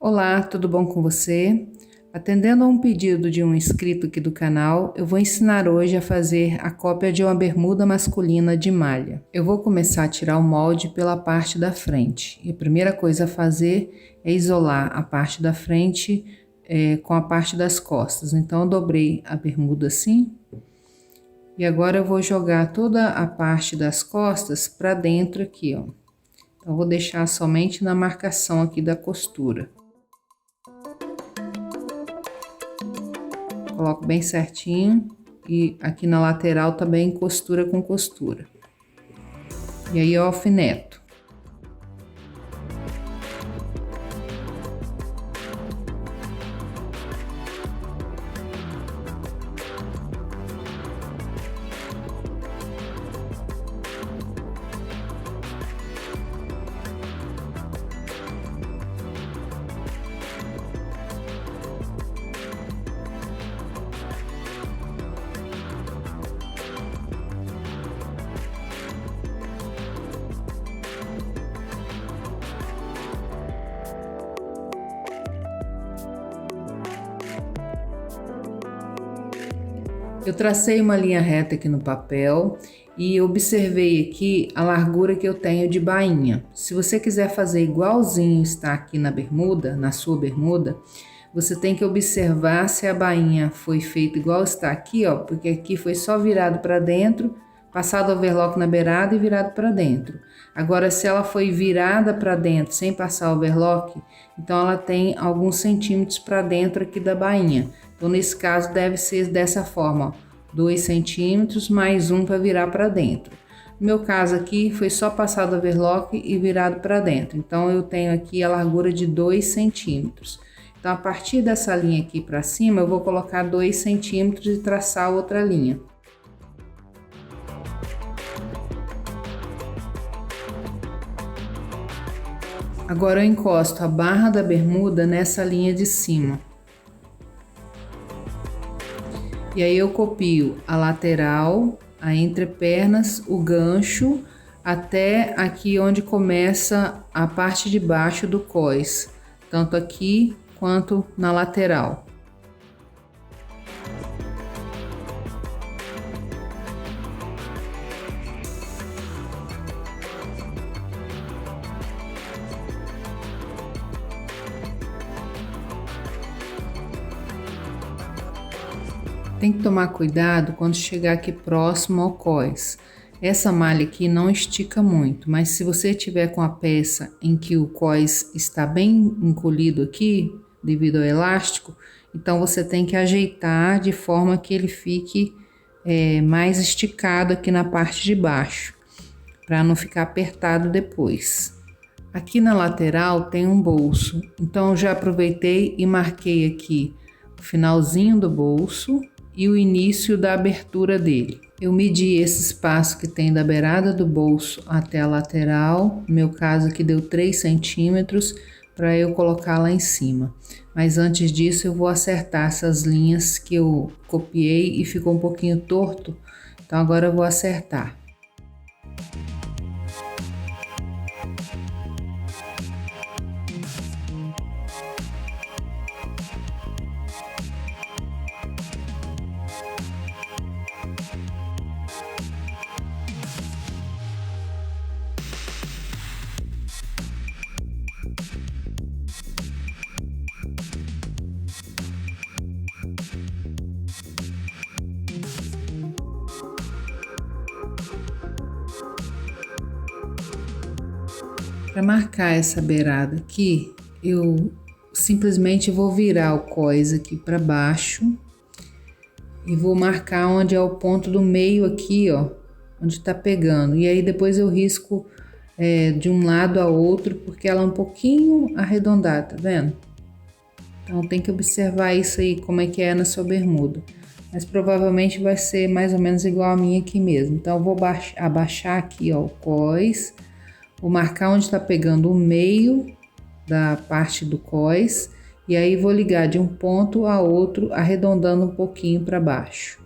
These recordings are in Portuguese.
Olá, tudo bom com você? Atendendo a um pedido de um inscrito aqui do canal, eu vou ensinar hoje a fazer a cópia de uma bermuda masculina de malha. Eu vou começar a tirar o molde pela parte da frente. E a primeira coisa a fazer é isolar a parte da frente com a parte das costas. Então eu dobrei a bermuda assim. E agora eu vou jogar toda a parte das costas para dentro aqui, ó. Então eu vou deixar somente na marcação aqui da costura. Coloco bem certinho e aqui na lateral também costura com costura. E aí eu alfineto. Eu tracei uma linha reta aqui no papel e observei aqui a largura que eu tenho de bainha. Se você quiser fazer igualzinho está aqui na bermuda, na sua bermuda, você tem que observar se a bainha foi feita igual está aqui, ó, porque aqui foi só virado para dentro, passado overlock na beirada e virado para dentro. Agora, se ela foi virada para dentro sem passar overlock, então ela tem alguns centímetros para dentro aqui da bainha. Então, nesse caso, deve ser dessa forma, ó, 2 centímetros mais um para virar para dentro. No meu caso aqui, foi só passado overlock e virado para dentro. Então, eu tenho aqui a largura de 2 centímetros. Então, a partir dessa linha aqui para cima, eu vou colocar 2 centímetros e traçar outra linha. Agora, eu encosto a barra da bermuda nessa linha de cima. E aí eu copio a lateral, a entrepernas, o gancho, até aqui onde começa a parte de baixo do cós, tanto aqui quanto na lateral. Tem que tomar cuidado quando chegar aqui próximo ao cós. Essa malha aqui não estica muito, mas se você tiver com a peça em que o cós está bem encolhido aqui, devido ao elástico, então você tem que ajeitar de forma que ele fique mais esticado aqui na parte de baixo, para não ficar apertado depois. Aqui na lateral tem um bolso, então eu já aproveitei e marquei aqui o finalzinho do bolso e o início da abertura dele. Eu medi esse espaço que tem da beirada do bolso até a lateral, no meu caso aqui deu 3 centímetros, para eu colocar lá em cima. Mas antes disso eu vou acertar essas linhas que eu copiei e ficou um pouquinho torto, então agora eu vou acertar. Para marcar essa beirada aqui, eu simplesmente vou virar o cós aqui para baixo e vou marcar onde é o ponto do meio aqui, ó, onde tá pegando. E aí depois eu risco de um lado a outro, porque ela é um pouquinho arredondada, tá vendo? Então tem que observar isso aí, como é que é na sua bermuda. Mas provavelmente vai ser mais ou menos igual a minha aqui mesmo. Então eu vou abaixar aqui, ó, o cós. Vou marcar onde está pegando o meio da parte do cós e aí vou ligar de um ponto a outro, arredondando um pouquinho para baixo.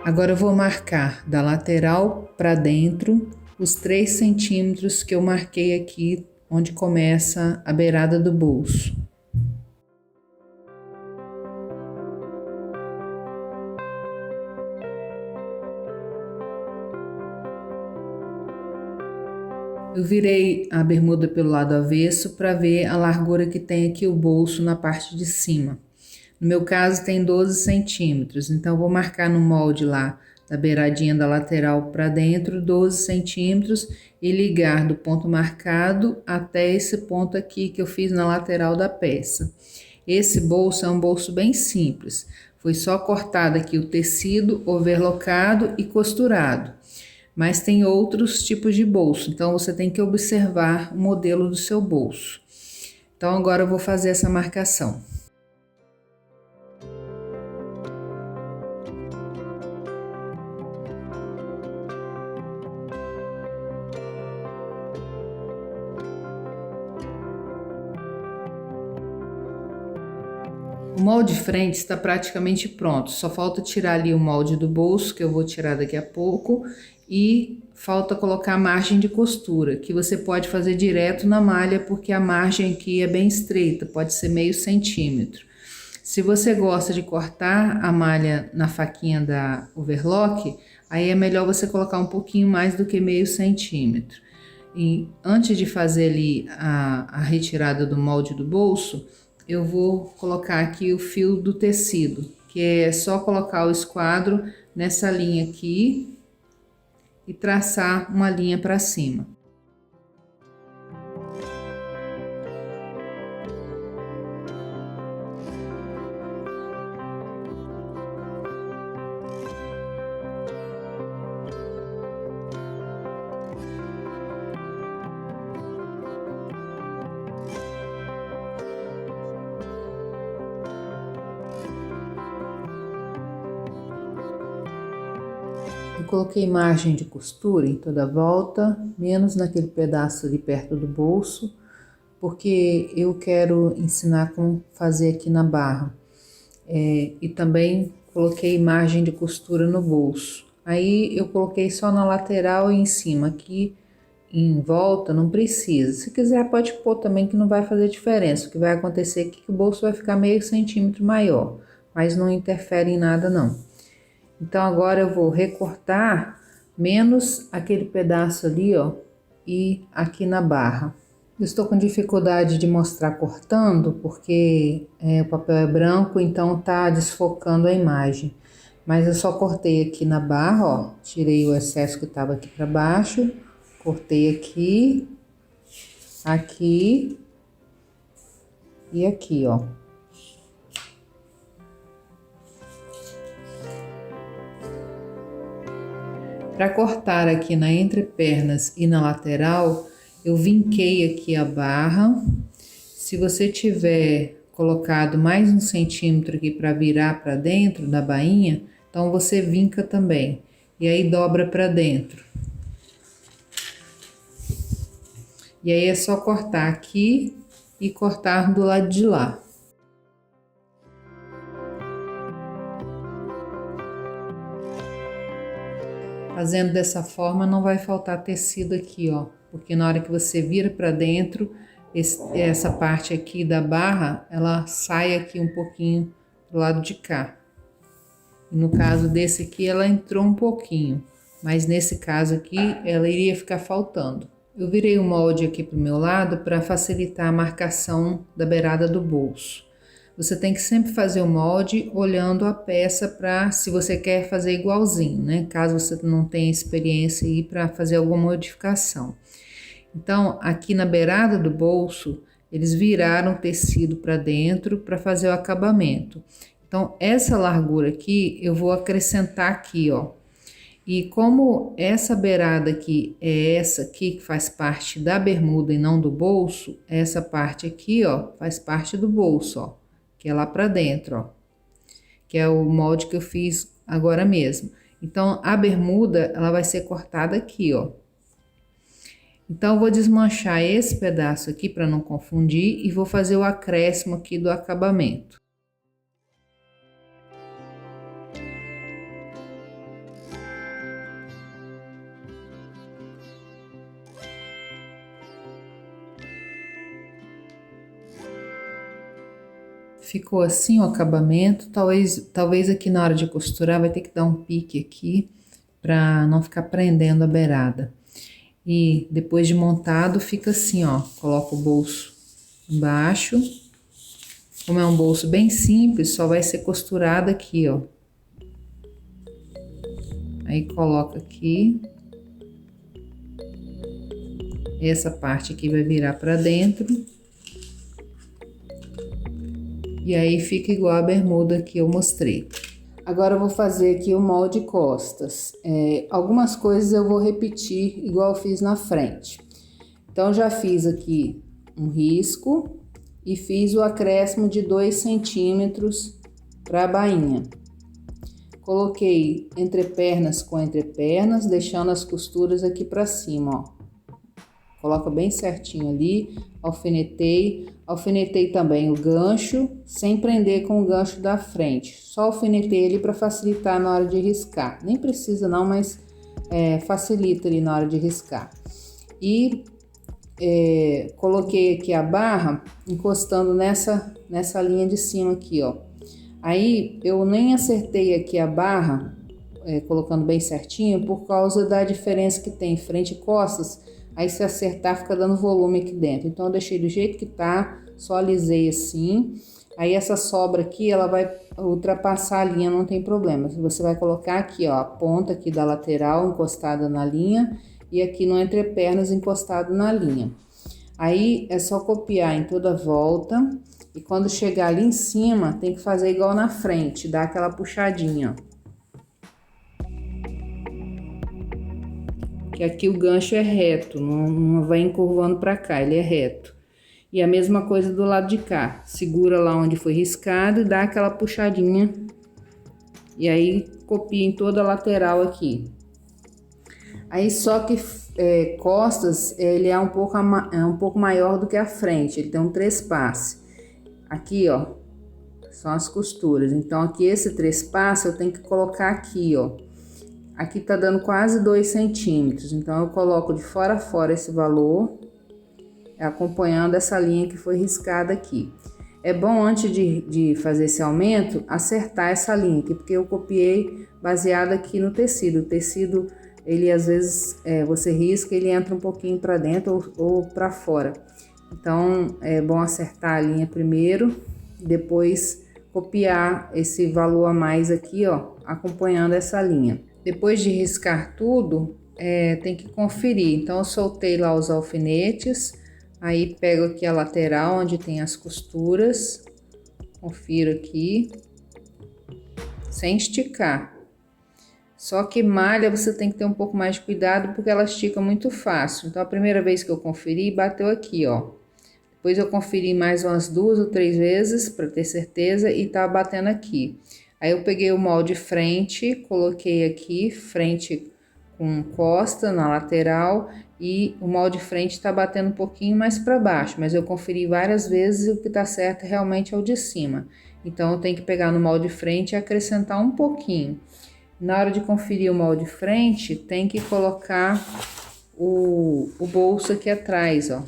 Agora eu vou marcar da lateral para dentro os 3 centímetros que eu marquei aqui, onde começa a beirada do bolso. Eu virei a bermuda pelo lado avesso para ver a largura que tem aqui o bolso na parte de cima. No meu caso tem 12 centímetros, então eu vou marcar no molde lá da beiradinha da lateral para dentro 12 centímetros e ligar do ponto marcado até esse ponto aqui que eu fiz na lateral da peça. Esse bolso é um bolso bem simples, foi só cortado aqui o tecido, overlocado e costurado. Mas tem outros tipos de bolso, então você tem que observar o modelo do seu bolso. Então agora eu vou fazer essa marcação. O molde de frente está praticamente pronto, só falta tirar ali o molde do bolso, que eu vou tirar daqui a pouco, e falta colocar a margem de costura, que você pode fazer direto na malha, porque a margem aqui é bem estreita, pode ser meio centímetro. Se você gosta de cortar a malha na faquinha da overlock, aí é melhor você colocar um pouquinho mais do que meio centímetro. E antes de fazer ali a retirada do molde do bolso, eu vou colocar aqui o fio do tecido, que é só colocar o esquadro nessa linha aqui e traçar uma linha para cima. Eu coloquei margem de costura em toda a volta, menos naquele pedaço ali perto do bolso, porque eu quero ensinar como fazer aqui na barra. E também coloquei margem de costura no bolso. Aí eu coloquei só na lateral e em cima, aqui em volta não precisa. Se quiser pode pôr também, que não vai fazer diferença. O que vai acontecer é que o bolso vai ficar meio centímetro maior, mas não interfere em nada não. Então agora eu vou recortar menos aquele pedaço ali, ó, e aqui na barra. Eu estou com dificuldade de mostrar cortando, porque o papel é branco, então tá desfocando a imagem. Mas eu só cortei aqui na barra, ó, tirei o excesso que estava aqui para baixo, cortei aqui, aqui e aqui, ó. Para cortar aqui na entrepernas e na lateral, eu vinquei aqui a barra. Se você tiver colocado mais 1 centímetro aqui para virar para dentro da bainha, então você vinca também. E aí dobra para dentro. E aí é só cortar aqui e cortar do lado de lá. Fazendo dessa forma não vai faltar tecido aqui, ó, porque na hora que você vira para dentro, essa parte aqui da barra, ela sai aqui um pouquinho pro lado de cá. E no caso desse aqui, ela entrou um pouquinho, mas nesse caso aqui, ela iria ficar faltando. Eu virei o molde aqui pro meu lado para facilitar a marcação da beirada do bolso. Você tem que sempre fazer o molde olhando a peça para, se você quer fazer igualzinho, né? Caso você não tenha experiência aí para fazer alguma modificação. Então, aqui na beirada do bolso, eles viraram o tecido para dentro para fazer o acabamento. Então, essa largura aqui, eu vou acrescentar aqui, ó. E como essa beirada aqui é essa aqui que faz parte da bermuda e não do bolso, essa parte aqui, ó, faz parte do bolso, ó. Que é lá para dentro, ó, que é o molde que eu fiz agora mesmo. Então, a bermuda, ela vai ser cortada aqui, ó. Então, eu vou desmanchar esse pedaço aqui para não confundir e vou fazer o acréscimo aqui do acabamento. ficou assim o acabamento. Talvez aqui na hora de costurar vai ter que dar um pique aqui para não ficar prendendo a beirada. E depois de montado fica assim, ó. Coloca o bolso embaixo. Como é um bolso bem simples, só vai ser costurado aqui, ó. Aí coloca aqui. Essa parte aqui vai virar para dentro. E aí fica igual a bermuda que eu mostrei. Agora eu vou fazer aqui o molde costas. Algumas coisas eu vou repetir igual eu fiz na frente. Então, já fiz aqui um risco e fiz o acréscimo de 2 centímetros para a bainha. Coloquei entrepernas com entrepernas, deixando as costuras aqui para cima, ó. Coloca bem certinho ali, alfinetei também o gancho, sem prender com o gancho da frente. Só alfinetei ele para facilitar na hora de riscar. Nem precisa não, mas facilita ali na hora de riscar. E coloquei aqui a barra encostando nessa linha de cima aqui, ó. Aí eu nem acertei aqui a barra, colocando bem certinho, por causa da diferença que tem frente e costas. Aí se acertar fica dando volume aqui dentro. Então eu deixei do jeito que tá, só alisei assim. Aí essa sobra aqui, ela vai ultrapassar a linha, não tem problema. Você vai colocar aqui, ó, a ponta aqui da lateral encostada na linha e aqui no entrepernas encostado na linha. Aí é só copiar em toda a volta e quando chegar ali em cima, tem que fazer igual na frente, dar aquela puxadinha, ó. Que aqui o gancho é reto, não vai encurvando para cá, ele é reto. E a mesma coisa do lado de cá, segura lá onde foi riscado e dá aquela puxadinha. E aí copia em toda a lateral aqui. Aí só que costas, ele é um pouco maior do que a frente, ele tem um trespasse. Aqui, ó, são as costuras. Então aqui esse trespasse eu tenho que colocar aqui, ó. Aqui tá dando quase 2 centímetros, então eu coloco de fora a fora esse valor, acompanhando essa linha que foi riscada aqui. É bom antes de fazer esse aumento, acertar essa linha aqui, porque eu copiei baseado aqui no tecido. O tecido, ele às vezes, você risca, ele entra um pouquinho para dentro ou para fora. Então, é bom acertar a linha primeiro, depois copiar esse valor a mais aqui, ó, acompanhando essa linha. Depois de riscar tudo, tem que conferir. Então, eu soltei lá os alfinetes, aí pego aqui a lateral onde tem as costuras, confiro aqui, sem esticar. Só que malha você tem que ter um pouco mais de cuidado porque ela estica muito fácil. Então, a primeira vez que eu conferi, bateu aqui, ó. Depois eu conferi mais umas 2 ou 3 vezes para ter certeza e tá batendo aqui. Aí eu peguei o molde frente, coloquei aqui, frente com costa na lateral e o molde frente tá batendo um pouquinho mais para baixo, mas eu conferi várias vezes e o que tá certo realmente é o de cima. Então eu tenho que pegar no molde frente e acrescentar um pouquinho. Na hora de conferir o molde frente, tem que colocar o bolso aqui atrás, ó.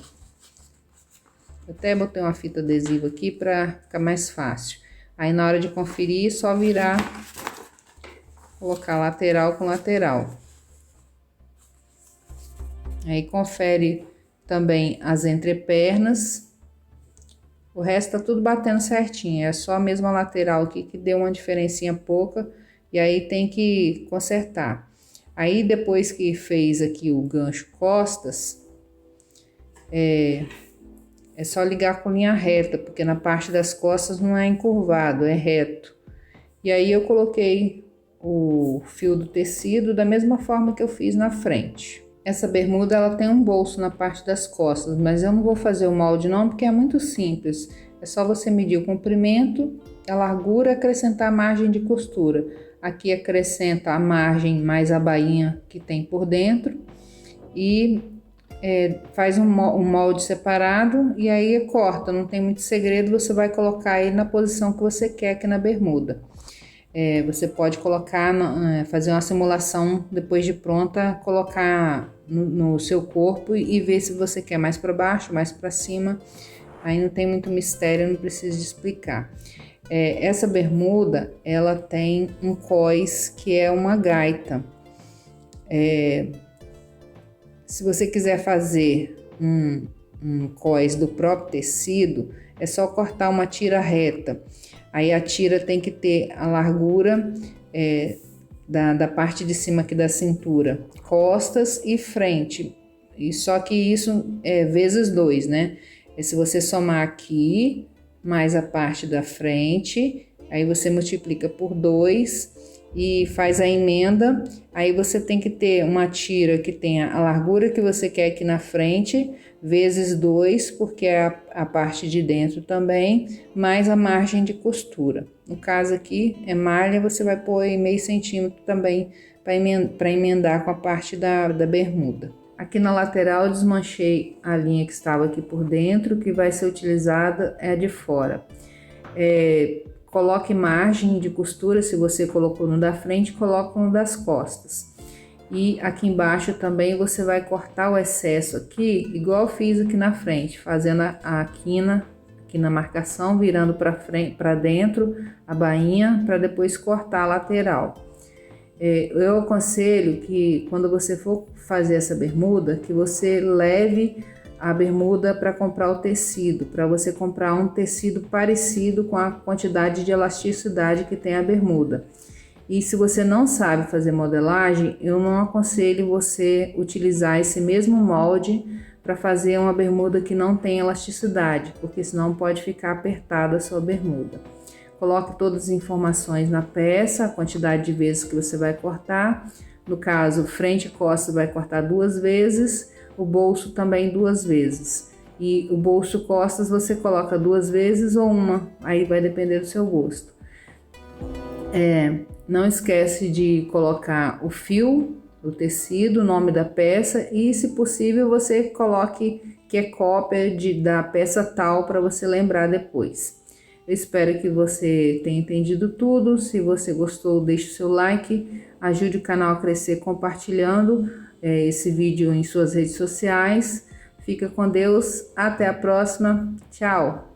Eu até botei uma fita adesiva aqui para ficar mais fácil. Aí, na hora de conferir, só virar, colocar lateral com lateral. Aí, confere também as entrepernas. O resto tá tudo batendo certinho, é só a mesma lateral aqui que deu uma diferencinha pouca, e aí tem que consertar. Aí, depois que fez aqui o gancho costas, é só ligar com linha reta, porque na parte das costas não é encurvado, é reto. E aí eu coloquei o fio do tecido da mesma forma que eu fiz na frente. Essa bermuda ela tem um bolso na parte das costas, mas eu não vou fazer o molde não, porque é muito simples. É só você medir o comprimento, a largura e acrescentar a margem de costura. Aqui acrescenta a margem mais a bainha que tem por dentro e faz um molde separado e aí corta, não tem muito segredo, você vai colocar ele na posição que você quer aqui na bermuda. Você pode colocar, fazer uma simulação depois de pronta, colocar no seu corpo e ver se você quer mais para baixo, mais para cima. aí não tem muito mistério, não preciso de explicar. Essa bermuda, ela tem um cós que é uma gaita. Se você quiser fazer um cós do próprio tecido, é só cortar uma tira reta. Aí a tira tem que ter a largura da parte de cima aqui da cintura, costas e frente. E só que isso é vezes 2, né? Se você somar aqui, mais a parte da frente, aí você multiplica por 2 e faz a emenda. Aí você tem que ter uma tira que tenha a largura que você quer aqui na frente, vezes 2, porque é a parte de dentro também, mais a margem de costura. No caso aqui é malha, você vai pôr aí meio centímetro também para emendar com a parte da bermuda. Aqui na lateral eu desmanchei a linha que estava aqui por dentro, que vai ser utilizada é a de fora. Coloque margem de costura, se você colocou no da frente, coloca no das costas. E aqui embaixo também você vai cortar o excesso aqui, igual eu fiz aqui na frente, fazendo a quina aqui na marcação, virando para frente, para dentro a bainha, para depois cortar a lateral. Eu aconselho que quando você for fazer essa bermuda, que você leve a bermuda para comprar o tecido, para você comprar um tecido parecido com a quantidade de elasticidade que tem a bermuda. E se você não sabe fazer modelagem, eu não aconselho você utilizar esse mesmo molde para fazer uma bermuda que não tem elasticidade, porque senão pode ficar apertada a sua bermuda. Coloque todas as informações na peça, a quantidade de vezes que você vai cortar. No caso, frente e costas vai cortar 2 vezes, o bolso também 2 vezes. E o bolso costas você coloca 2 vezes ou uma, aí vai depender do seu gosto. Não esquece de colocar o fio, o tecido, o nome da peça e, se possível, você coloque que é cópia da peça tal para você lembrar depois. Eu espero que você tenha entendido tudo. Se você gostou, deixe o seu like, ajude o canal a crescer compartilhando esse vídeo em suas redes sociais. Fica com Deus, até a próxima, tchau!